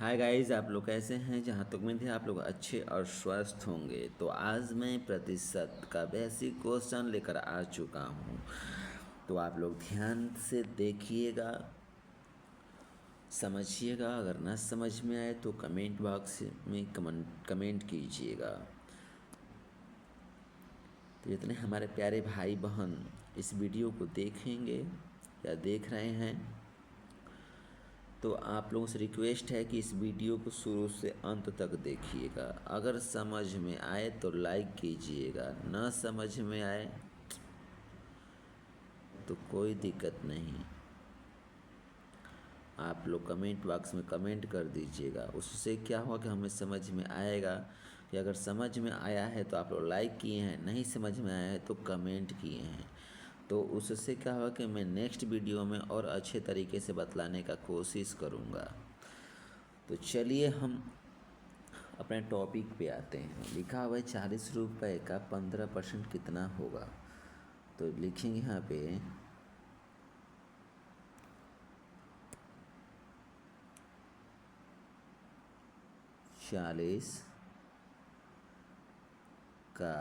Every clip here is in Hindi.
हाय गाइस, आप लोग कैसे हैं। जहाँ तक उम्मीद है आप लोग अच्छे और स्वस्थ होंगे। तो आज मैं प्रतिशत का बेसिक क्वेश्चन लेकर आ चुका हूँ। तो आप लोग ध्यान से देखिएगा, समझिएगा। अगर ना समझ में आए तो कमेंट बॉक्स में कमेंट कीजिएगा। तो जितने हमारे प्यारे भाई बहन इस वीडियो को देखेंगे या देख रहे हैं, तो आप लोगों से रिक्वेस्ट है कि इस वीडियो को शुरू से अंत तक देखिएगा। अगर समझ में आए तो लाइक कीजिएगा, ना समझ में आए तो कोई दिक्कत नहीं, आप लोग कमेंट बॉक्स में कमेंट कर दीजिएगा। उससे क्या होगा कि हमें समझ में आएगा कि अगर समझ में आया है तो आप लोग लाइक किए हैं, नहीं समझ में आया है तो कमेंट किए हैं। तो उससे क्या होगा कि मैं नेक्स्ट वीडियो में और अच्छे तरीके से बतलाने का कोशिश करूँगा। तो चलिए हम अपने टॉपिक पे आते हैं। लिखा हुआ है 40 रुपये का 15% कितना होगा। तो लिखेंगे यहाँ पे 40 का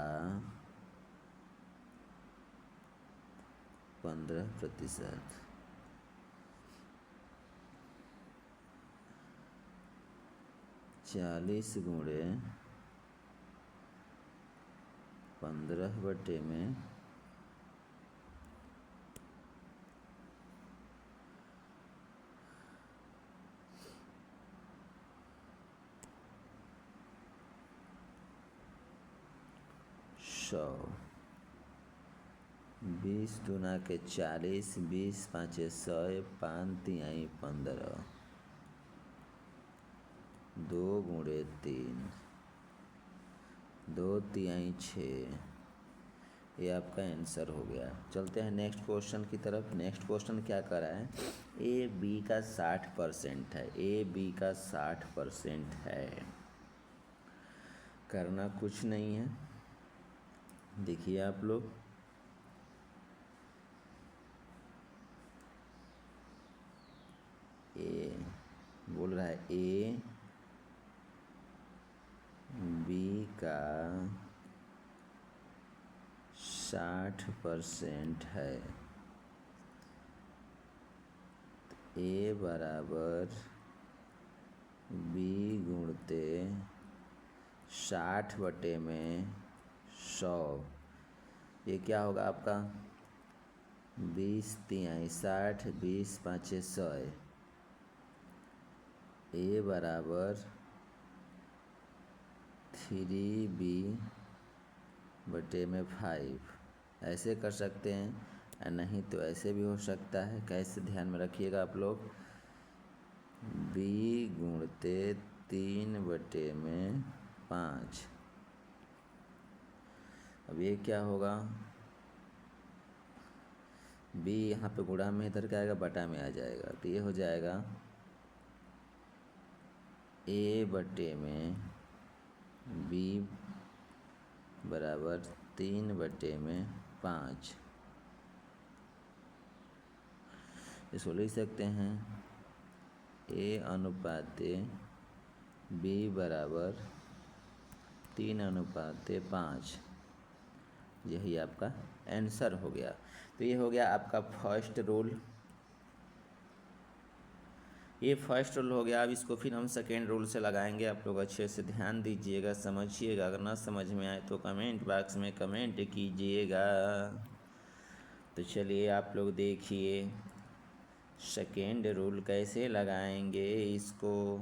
15%। 40 गुणे 15/में 100। 20 दूना के 40, 20 पाँचे 100, 5 तिहाई 15, 2 गुणे 3, 2 तिहाई 6। ये आपका आंसर हो गया। चलते हैं नेक्स्ट क्वेश्चन की तरफ। नेक्स्ट क्वेश्चन क्या कर रहा है, ए बी का 60% है। ए बी का 60% है। करना कुछ नहीं है, देखिए आप लोग। ए बोल रहा है ए बी का 60% है। ए बराबर बी गुणते 60/में 100। ये क्या होगा आपका 20 तिहाई 60, 20 पाँचे 100। ए बराबर 3b/5। ऐसे कर सकते हैं, या नहीं तो ऐसे भी हो सकता है। कैसे, ध्यान में रखिएगा आप लोग। b गुणते 3/5। अब ये क्या होगा, b यहाँ पे गुणा में इधर क्या आएगा, बटा में आ जाएगा। तो ये हो जाएगा a/में b बराबर 3/5। इसको लिख सकते हैं a/b बराबर 3/5। यही आपका आंसर हो गया। तो ये हो गया आपका फर्स्ट रूल। ये फर्स्ट रूल हो गया। अब इसको फिर हम सेकेंड रूल से लगाएंगे। आप लोग अच्छे से ध्यान दीजिएगा, समझिएगा। अगर ना समझ में आए तो कमेंट बॉक्स में कमेंट कीजिएगा। तो चलिए आप लोग देखिए सेकेंड रूल कैसे लगाएंगे इसको।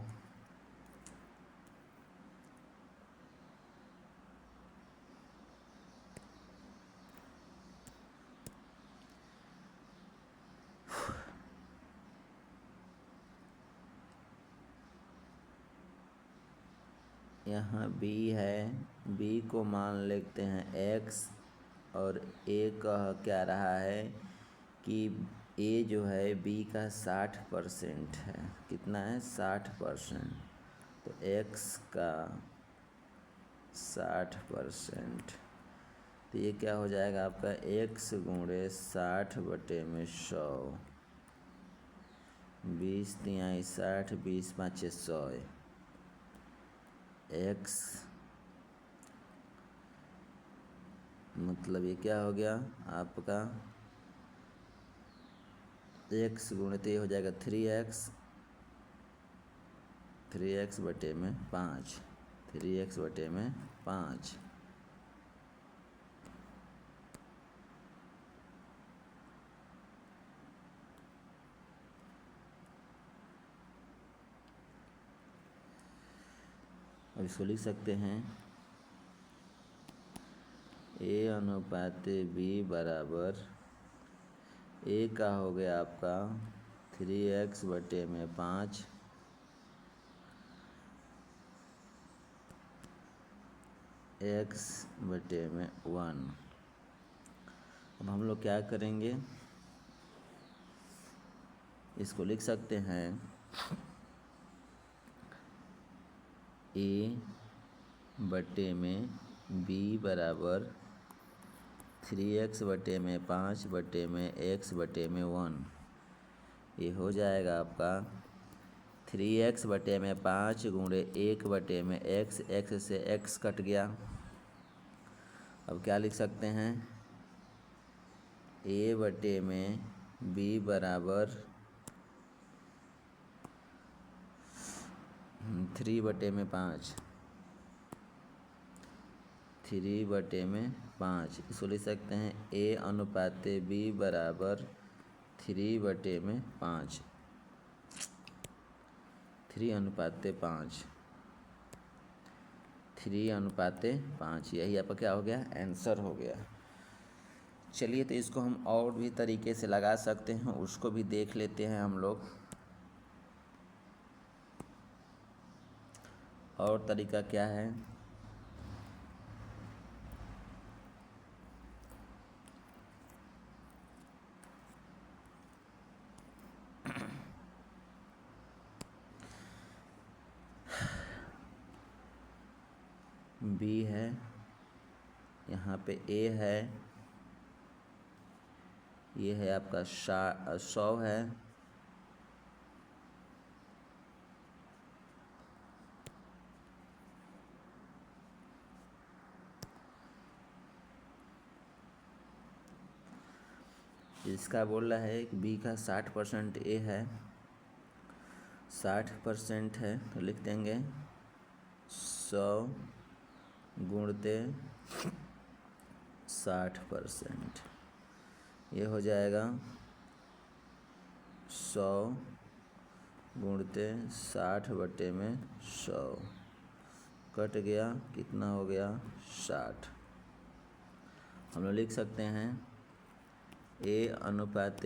यहाँ b है, b को मान लेते हैं x, और a कह क्या रहा है कि a जो है b का 60% है। कितना है, 60%। तो x का 60%। तो ये क्या हो जाएगा आपका x गुणे 60/में 100। 20 तिहाई 60, 20 पाँचे 100। x मतलब ये क्या हो गया आपका, x गुणित ये हो जाएगा 3x, 3x बटे में 5, 3x बटे में 5। अब इसको लिख सकते हैं a अनुपात b बराबर a का हो गया आपका 3x बटे में 5, x बटे में 1। अब हम लोग क्या करेंगे, इसको लिख सकते हैं a बटे में b बराबर 3x बटे में 5 बटे में x बटे में 1। ये हो जाएगा आपका 3x बटे में 5 गुणे 1 बटे में x, x से x कट गया। अब क्या लिख सकते हैं, a बटे में b बराबर 3 बटे में 5, 3 बटे में 5। इसको लिख सकते हैं a अनुपात b बराबर 3 बटे में 5, 3 अनुपात 5, 3 अनुपात 5। यही आपका क्या हो गया, आंसर हो गया। चलिए तो इसको हम और भी तरीके से लगा सकते हैं, उसको भी देख लेते हैं हम लोग। और तरीका क्या है, b है, यहाँ पे a है, ये है आपका 100 है, इसका बोल रहा है कि b का 60% a है, 60% है तो लिख देंगे 100 गुणते 60%। ये हो जाएगा 100 गुणते 60 बटे में 100, कट गया, कितना हो गया 60। हम लोग लिख सकते हैं a अनुपात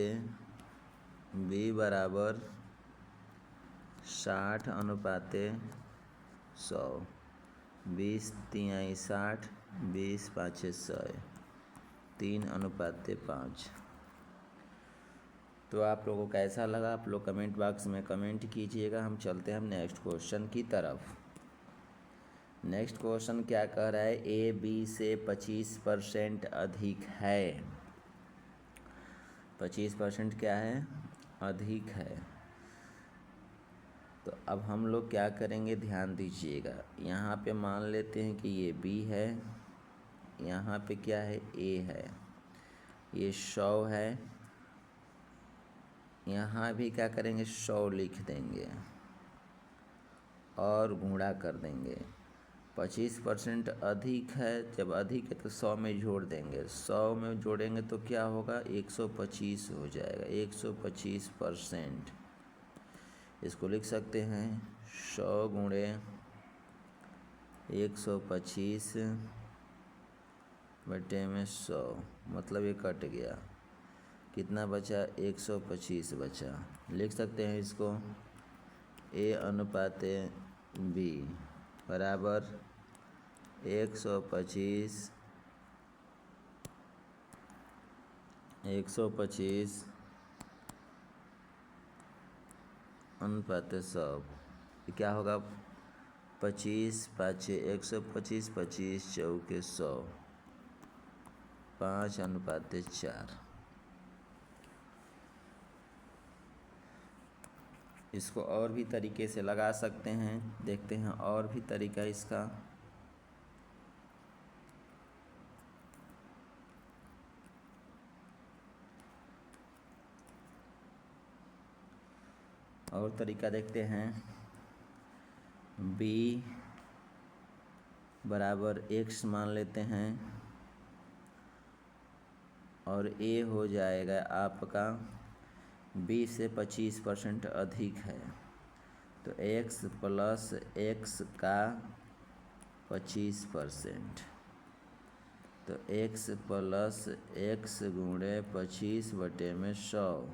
b बराबर 60 अनुपात 100, 20 तिहाई 60, 20 पाँचे 100, 3 अनुपात 5। तो आप लोगों को कैसा लगा, आप लोग कमेंट बॉक्स में कमेंट कीजिएगा। हम चलते हैं हम नेक्स्ट क्वेश्चन की तरफ। नेक्स्ट क्वेश्चन क्या कह रहा है, ए बी से 25% अधिक है। 25% क्या है, अधिक है। तो अब हम लोग क्या करेंगे, ध्यान दीजिएगा। यहाँ पे मान लेते हैं कि ये b है, यहाँ पे क्या है a है, ये 100 है, यहाँ भी क्या करेंगे 100 लिख देंगे और गुणा कर देंगे। 25% अधिक है, जब अधिक है तो 100 में जोड़ देंगे, 100 में जोड़ेंगे तो क्या होगा 125 हो जाएगा, 125%। इसको लिख सकते हैं 100 गुणे 125 बटे में 100, मतलब ये कट गया, कितना बचा 125 बचा। लिख सकते हैं इसको a अनुपात b बराबर 125 अनुपात 100। क्या होगा 25 पाँचे 125, 25 चौके 100, 5 अनुपात 4। इसको और भी तरीके से लगा सकते हैं, देखते हैं और भी तरीका इसका। और तरीका देखते हैं। b बराबर x मान लेते हैं और a हो जाएगा आपका b से 25% अधिक है, तो x प्लस x का 25%, तो x प्लस x गुणे 25/100,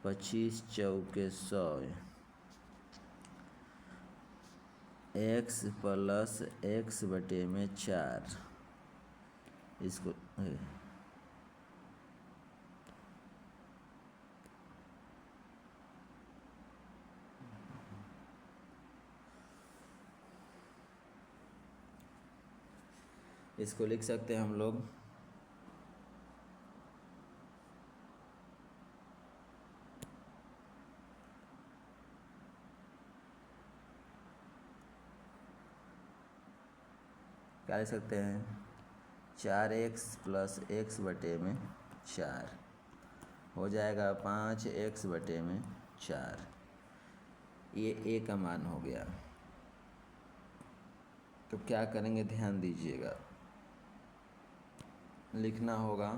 25 चौके 100, x प्लस x/4। इसको इसको लिख सकते हैं हम लोग क्या लिख सकते हैं, 4x प्लस x/4 हो जाएगा 5x/4। ये a का मान हो गया। तो क्या करेंगे, ध्यान दीजिएगा, लिखना होगा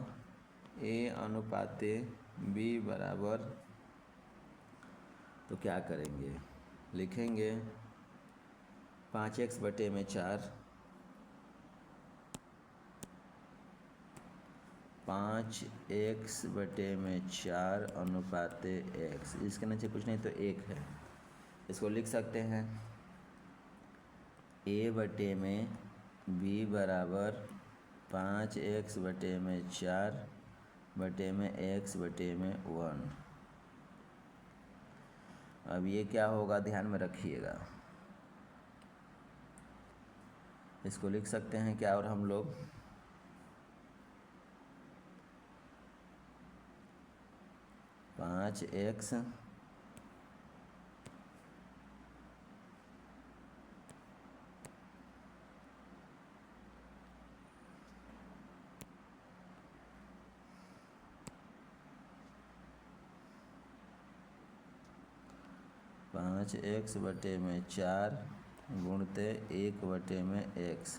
a अनुपाते b बराबर, तो क्या करेंगे, लिखेंगे 5x/4, 5x/4 अनुपाते x, इसके नीचे कुछ नहीं तो 1 है। इसको लिख सकते हैं a/b बराबर 5x/4/x/1। अब ये क्या होगा, ध्यान में रखिएगा। इसको लिख सकते हैं क्या, और हम लोग 5x पाँच x/4 गुणते 1/x,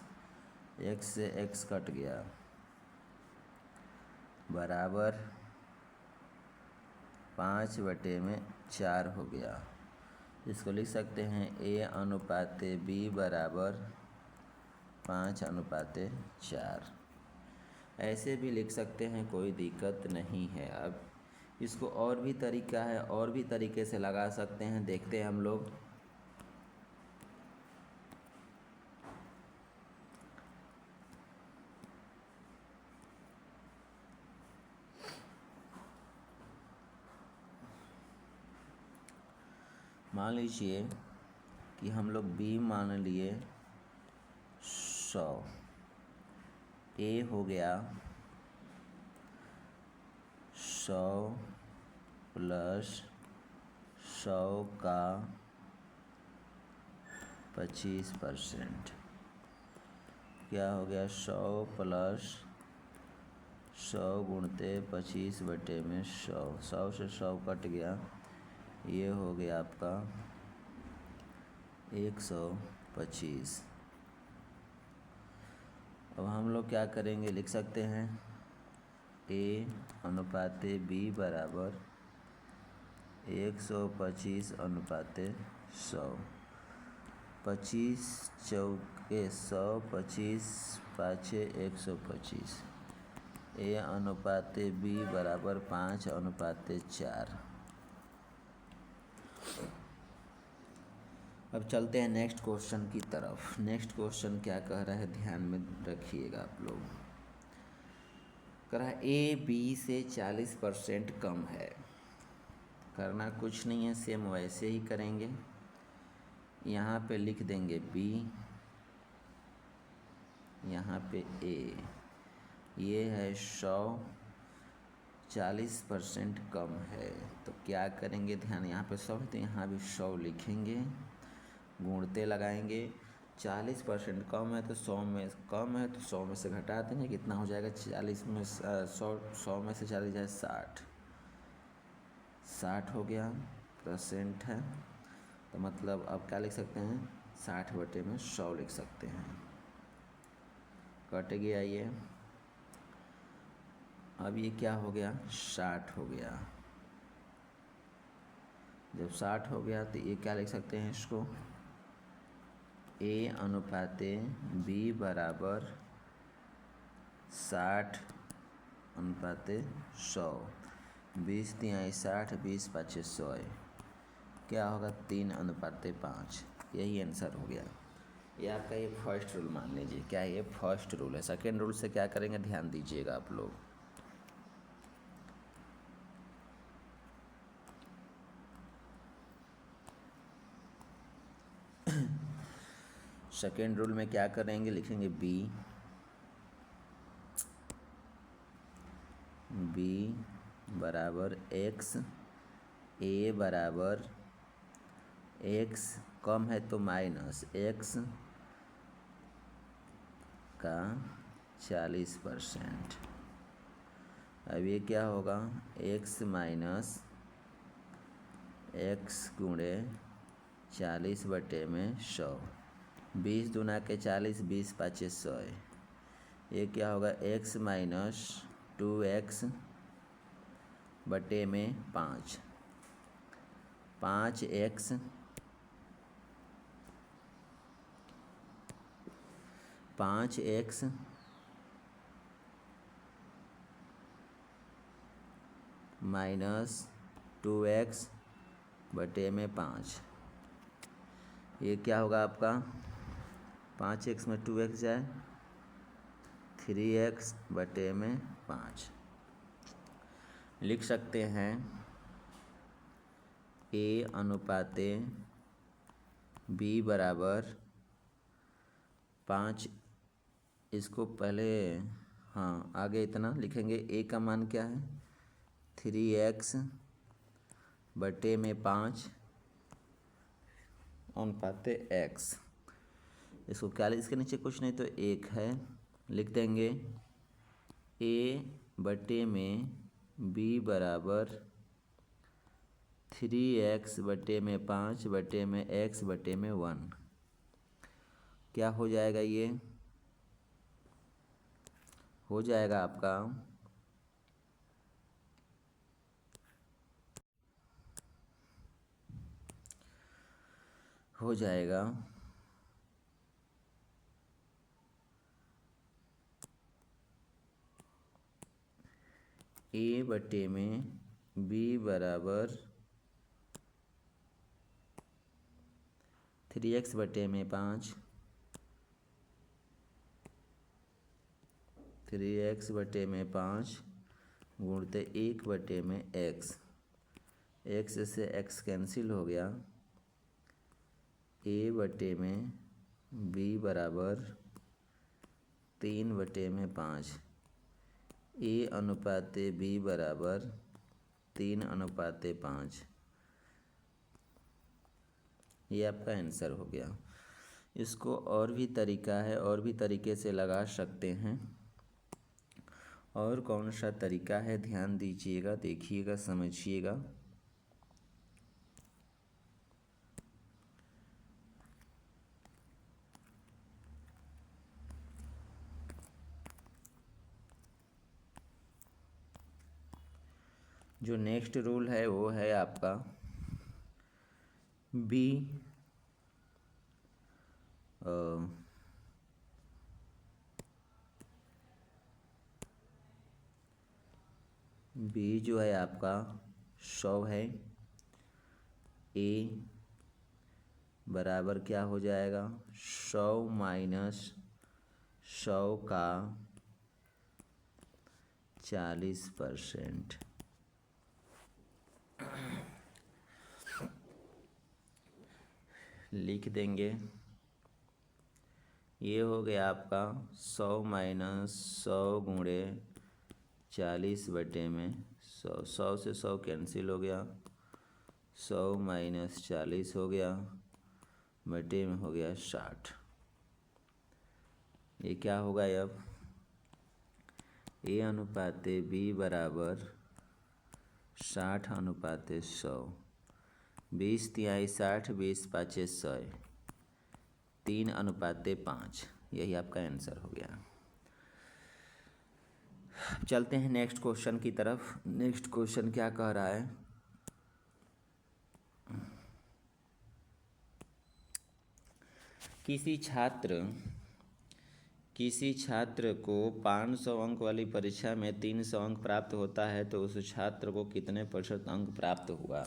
x से x कट गया, बराबर 5/4 हो गया। इसको लिख सकते हैं a अनुपाते b बराबर 5/4। ऐसे भी लिख सकते हैं, कोई दिक्कत नहीं है। अब इसको और भी तरीका है, और भी तरीके से लगा सकते हैं, देखते हैं हम लोग। मान लीजिए कि हम लोग b मान लिए 100, a हो गया 100 प्लस 100 का 25%, क्या हो गया, 100 प्लस 100 गुणते 25/100, 100 से 100 कट गया, ये हो गया आपका 125। अब हम लोग क्या करेंगे, लिख सकते हैं a अनुपाते b बराबर 125 अनुपाते 100, 25 चौके 100, 25 पाँचे 125, a अनुपाते b बराबर 5/4। अब चलते हैं नेक्स्ट क्वेश्चन की तरफ। नेक्स्ट क्वेश्चन क्या कह रहा है, ध्यान में रखिएगा आप लोग। कह रहा है a b से 40% कम है। करना कुछ नहीं है, सेम वैसे ही करेंगे। यहाँ पे लिख देंगे b, यहाँ पे a, ये है 100, 40% कम है। तो क्या करेंगे, ध्यान, यहाँ पे 100 है तो यहाँ भी 100 लिखेंगे, गुणते लगाएंगे। 40% कम है तो 100 में कम है तो 100 में से घटा देंगे, कितना हो जाएगा, 40 में 100 में से 40 जाए 60 हो गया, परसेंट है। तो मतलब अब क्या लिख सकते हैं, 60 बटे में 100 लिख सकते हैं। कट गया ये। अब ये क्या हो गया, 60 हो गया। जब 60 हो गया तो ये क्या लिख सकते हैं इसको, A अनुपाते B बराबर 60 अनुपाते 100। 20 तिहाई 60, 20 पाँचे 100। क्या होगा, 3:5। यही आंसर हो गया। ये आपका ये फर्स्ट रूल मान लीजिए, क्या ये फर्स्ट रूल है। सेकेंड रूल से क्या करेंगे, ध्यान दीजिएगा आप लोग। सेकेंड रूल में क्या करेंगे, लिखेंगे b बराबर x, a बराबर x कम है तो माइनस x का 40%। अब ये क्या होगा, x माइनस x गुणे 40 बटे में 100। 20 दूना के 40, 20 पाँचे 100। ये क्या होगा, x माइनस 2x बटे में 5। 5x माइनस 2x बटे में 5। ये क्या होगा आपका, 5x में 2x जाए 3x बटे में 5। लिख सकते हैं A अनुपाते B बराबर 5। इसको पहले, हाँ, आगे इतना लिखेंगे। A का मान क्या है, 3x बटे में 5 अनुपाते x। इसको क्या, इसके नीचे कुछ नहीं तो 1 है, लिख देंगे। A बटे में B बराबर 3x बटे में 5 बटे में x बटे में 1। क्या हो जाएगा, ये हो जाएगा आपका हो जाएगा A बटे में B बराबर 3x बटे में 5, 3x बटे में 5 गुणते 1 बटे में x। x से x कैंसिल हो गया। A बटे में B बराबर 3 बटे में 5। A अनुपाते B बराबर 3:5। ये आपका आंसर हो गया। इसको और भी तरीका है, और भी तरीके से लगा सकते हैं। और कौन सा तरीका है, ध्यान दीजिएगा, देखिएगा, समझिएगा। जो नेक्स्ट रूल है वो है आपका बी जो है आपका 100 है। A बराबर क्या हो जाएगा, 100 माइनस 100 का 40%। लिख देंगे। ये हो गया आपका 100 माइनस 100 गुणे 40 बटे में 100, 100 से 100 कैंसिल हो गया, 100 माइनस 40 हो गया, बटे में हो गया 60। ये क्या होगा अब? A अनुपाते B बराबर 60 अनुपाते 100। 20 तिहाई 60, 20 पाँचे 100, 3 अनुपाते 5। यही आपका आंसर हो गया। चलते हैं नेक्स्ट क्वेश्चन की तरफ। नेक्स्ट क्वेश्चन क्या कह रहा है? किसी छात्र को 500 अंक वाली परीक्षा में 300 अंक प्राप्त होता है तो उस छात्र को कितने प्रतिशत अंक प्राप्त हुआ?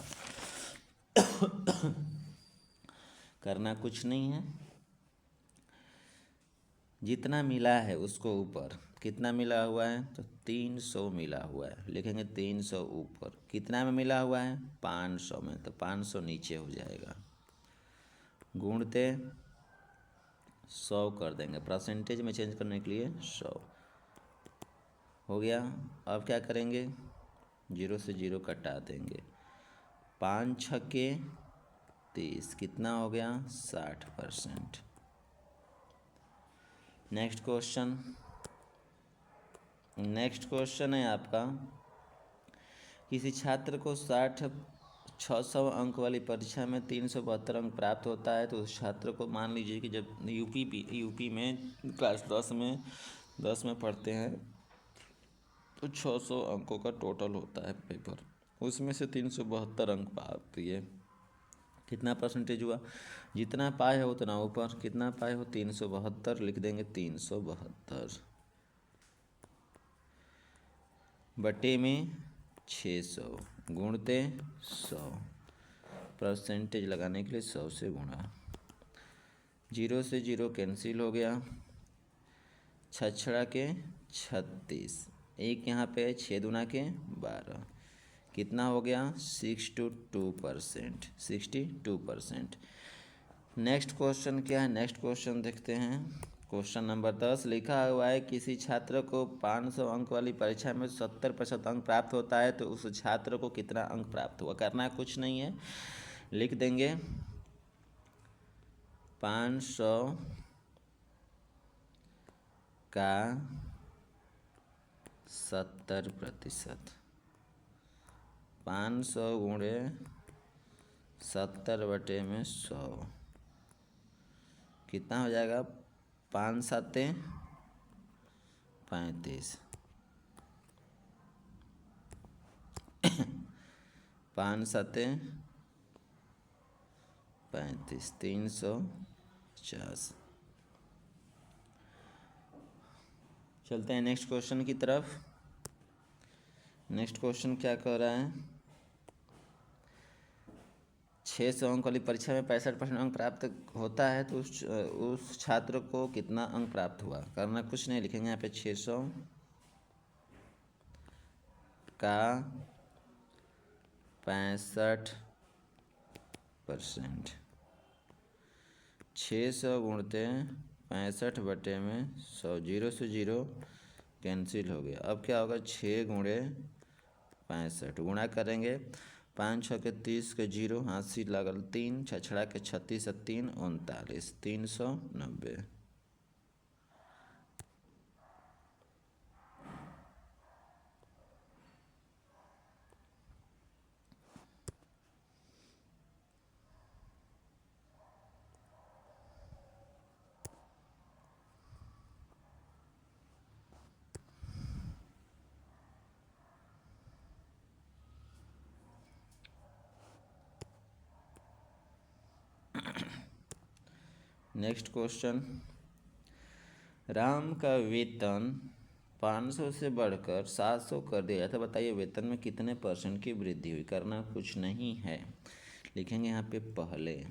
करना कुछ नहीं है, जितना मिला है उसको ऊपर, कितना मिला हुआ है तो 300 मिला हुआ है, लिखेंगे 300 ऊपर, कितना में मिला हुआ है 500 में, तो 500 नीचे हो जाएगा, गुणते 100 कर देंगे, परसेंटेज में चेंज करने के लिए 100 हो गया। अब क्या करेंगे? 0 से 0 कटा देंगे, 5 छक्के 30, कितना हो गया 60%। नेक्स्ट क्वेश्चन है आपका, किसी छात्र को 600 अंक वाली परीक्षा में 372 अंक प्राप्त होता है तो उस छात्र को, मान लीजिए कि जब यूपी में क्लास 10 में पढ़ते हैं तो 600 अंकों का टोटल होता है पेपर, उसमें से 372 अंक प्राप्त हुए, कितना परसेंटेज हुआ? जितना पाए हो उतना ऊपर, कितना पाए हो 372, लिख देंगे 372 बटे में 600 गुणते 100, परसेंटेज लगाने के लिए 100 से गुणा, 0 से 0 कैंसिल हो गया, 6 के 36, एक यहाँ पे 6 दूना के 12, कितना हो गया 62%। नेक्स्ट क्वेश्चन क्या है? नेक्स्ट क्वेश्चन देखते हैं। क्वेश्चन नंबर 10 लिखा हुआ है, किसी छात्र को 500 अंक वाली परीक्षा में 70% अंक प्राप्त होता है तो उस छात्र को कितना अंक प्राप्त हुआ? करना कुछ नहीं है, लिख देंगे 500 का 70%, 500 गुणे 70 बटे में 100, कितना हो जाएगा 5 7 35, 5 7 35, 350। चलते हैं नेक्स्ट क्वेश्चन की तरफ। नेक्स्ट क्वेश्चन क्या कह रहा है? 600 अंक वाली परीक्षा में 65% अंक प्राप्त होता है तो उस छात्र को कितना अंक प्राप्त हुआ? करना कुछ नहीं, लिखेंगे यहाँ पे 600 का 65%, 600 गुणते 65 बटे में 100, 0 से 0 कैंसिल हो गया। अब क्या होगा 6 गुणे 65, गुणा करेंगे 5 6 के 30 के 0, हाथ से लगल 3, 6 के 36 3 39, 390। नेक्स्ट क्वेश्चन, राम का वेतन 500 से बढ़कर 700 कर दिया जाता, बताइए वेतन में कितने % की वृद्धि हुई? करना कुछ नहीं है, लिखेंगे यहाँ पे पहले,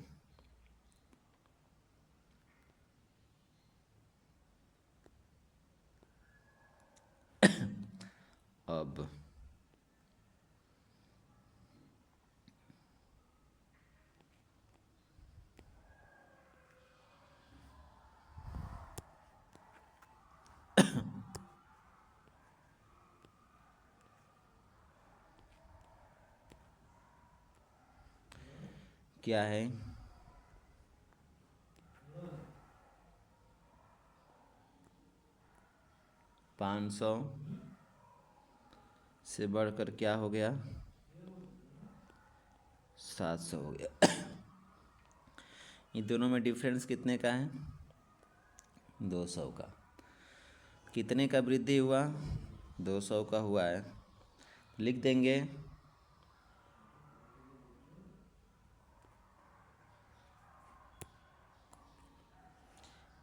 अब क्या है? 500 से बढ़कर क्या हो गया? 700 हो गया। इन दोनों में डिफरेंस कितने का है? 200 का। कितने का वृद्धि हुआ? 200 का हुआ है। लिख देंगे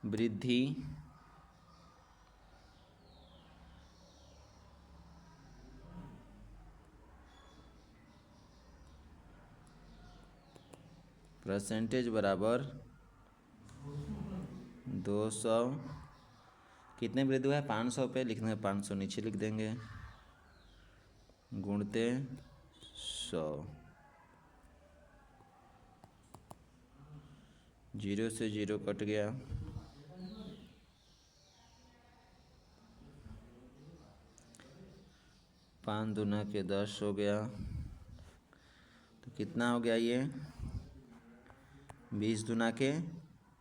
वृद्धि परसेंटेज बराबर 200। कितने वृद्धि हुआ है? 500 पे लिख देंगे, 500 नीचे लिख देंगे, गुणते 100। 0 से 0 कट गया, 5 दूना के 10 हो गया। तो कितना हो गया ये? 20 दूना के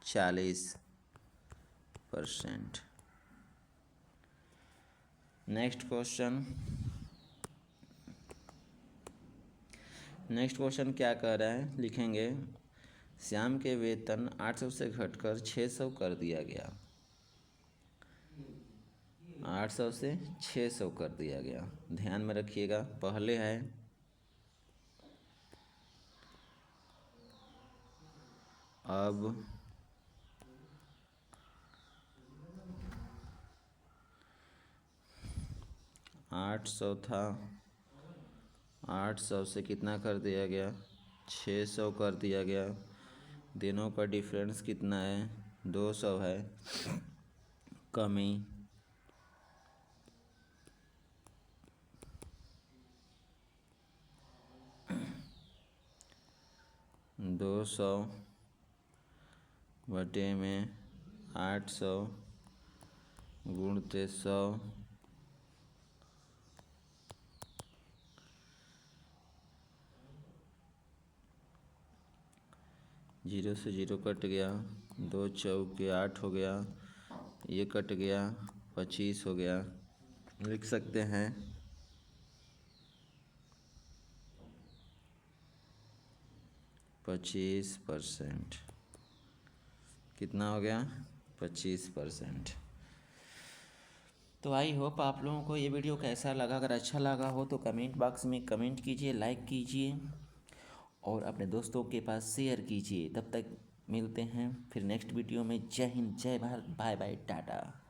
40%। नेक्स्ट क्वेश्चन क्या कह रहा है? लिखेंगे श्याम के वेतन 800 से घटकर 600 कर दिया गया। 800 से 600 कर दिया गया। ध्यान में रखिएगा, पहले है अब 800 था, 800 से कितना कर दिया गया? 600 कर दिया गया। दोनों का डिफरेंस कितना है? 200 है। कमी 200 बटे में 800 गुणते 100। 0 से 0 कट गया, 2 चौके 8 हो गया, ये कट गया, 25 हो गया। लिख सकते हैं 25%। कितना हो गया? 25%। तो आई होप आप लोगों को ये वीडियो कैसा लगा। अगर अच्छा लगा हो तो कमेंट बॉक्स में कमेंट कीजिए, लाइक कीजिए और अपने दोस्तों के पास शेयर कीजिए। तब तक मिलते हैं फिर नेक्स्ट वीडियो में। जय हिंद, जय भारत, बाय बाय, टाटा।